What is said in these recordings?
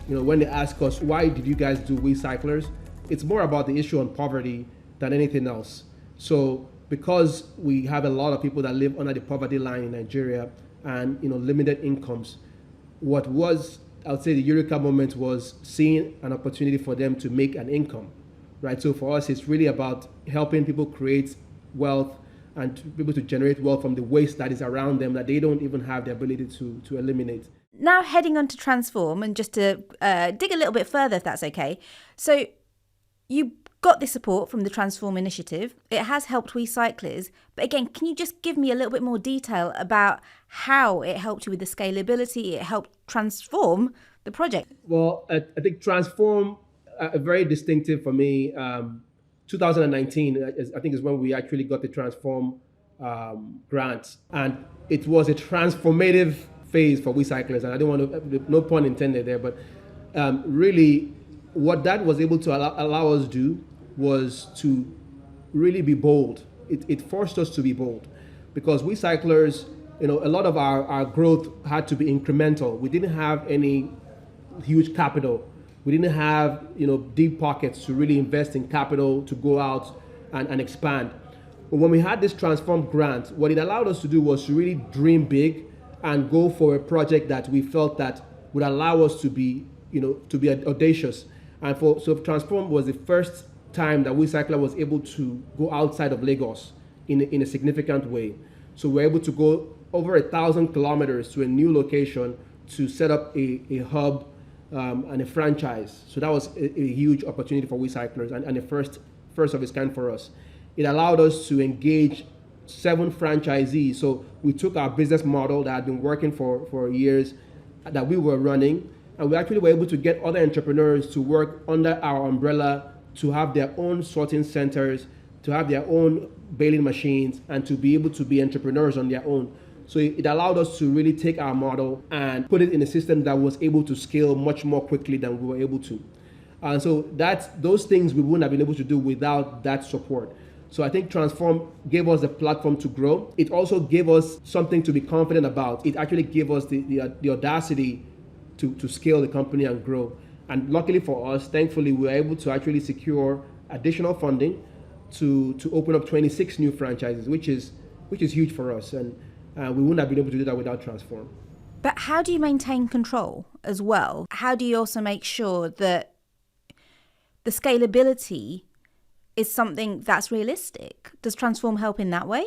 when they ask us, why did you guys do WeCyclers? It's more about the issue on poverty than anything else. So because we have a lot of people that live under the poverty line in Nigeria and limited incomes, what was, I would say, the eureka moment was seeing an opportunity for them to make an income, right? So for us, it's really about helping people create wealth and to be able to generate wealth from the waste that is around them that they don't even have the ability to eliminate. Now heading on to Transform, and just to dig a little bit further, if that's okay. So you got this support from the Transform initiative. It has helped WeCyclers. But again, can you just give me a little bit more detail about how it helped you with the scalability, it helped transform the project? Well, I think Transform, very distinctive for me. 2019, I think, is when we actually got the Transform grant. And it was a transformative phase for WeCyclers. And I don't want to, no pun intended there, but really what that was able to allow us do was to really be bold. It forced us to be bold because WeCyclers, a lot of our growth had to be incremental. We didn't have any huge capital. We didn't have deep pockets to really invest in capital to go out and expand. But when we had this Transform grant, what it allowed us to do was to really dream big and go for a project that we felt that would allow us to be audacious. And so Transform was the first time that WeCycler was able to go outside of Lagos in a significant way. So we're able to go over 1,000 kilometers to a new location to set up a hub and a franchise. So that was a huge opportunity for WeCyclers and a first of its kind for us. It allowed us to engage 7 franchisees. So we took our business model that had been working for years that we were running, and we actually were able to get other entrepreneurs to work under our umbrella, to have their own sorting centers, to have their own baling machines, and to be able to be entrepreneurs on their own. So it allowed us to really take our model and put it in a system that was able to scale much more quickly than we were able to. And so those things we wouldn't have been able to do without that support. So I think Transform gave us a platform to grow. It also gave us something to be confident about. It actually gave us the audacity to scale the company and grow. And luckily for us, thankfully, we were able to actually secure additional funding to open up 26 new franchises, which is huge for us. And we wouldn't have been able to do that without Transform. But how do you maintain control as well? How do you also make sure that the scalability is something that's realistic? Does Transform help in that way?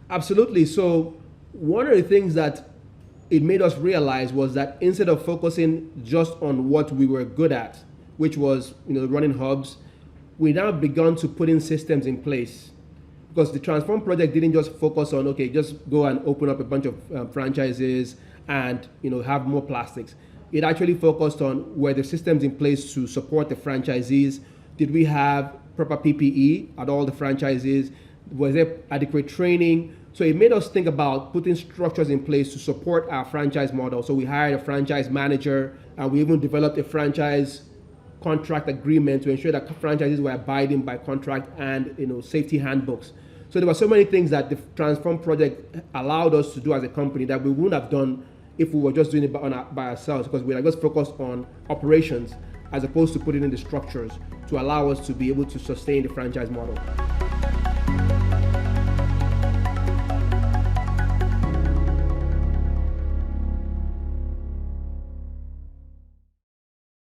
Absolutely. So one of the things that it made us realize was that instead of focusing just on what we were good at, which was running hubs, we now begun to put in systems in place. Because the Transform project didn't just focus on, just go and open up a bunch of franchises and have more plastics. It actually focused on were the systems in place to support the franchisees. Did we have proper PPE at all the franchises? Was there adequate training? So it made us think about putting structures in place to support our franchise model. So we hired a franchise manager, and we even developed a franchise contract agreement to ensure that franchises were abiding by contract and safety handbooks. So there were so many things that the Transform project allowed us to do as a company that we wouldn't have done if we were just doing it by ourselves, because we were just focused on operations as opposed to putting in the structures to allow us to be able to sustain the franchise model.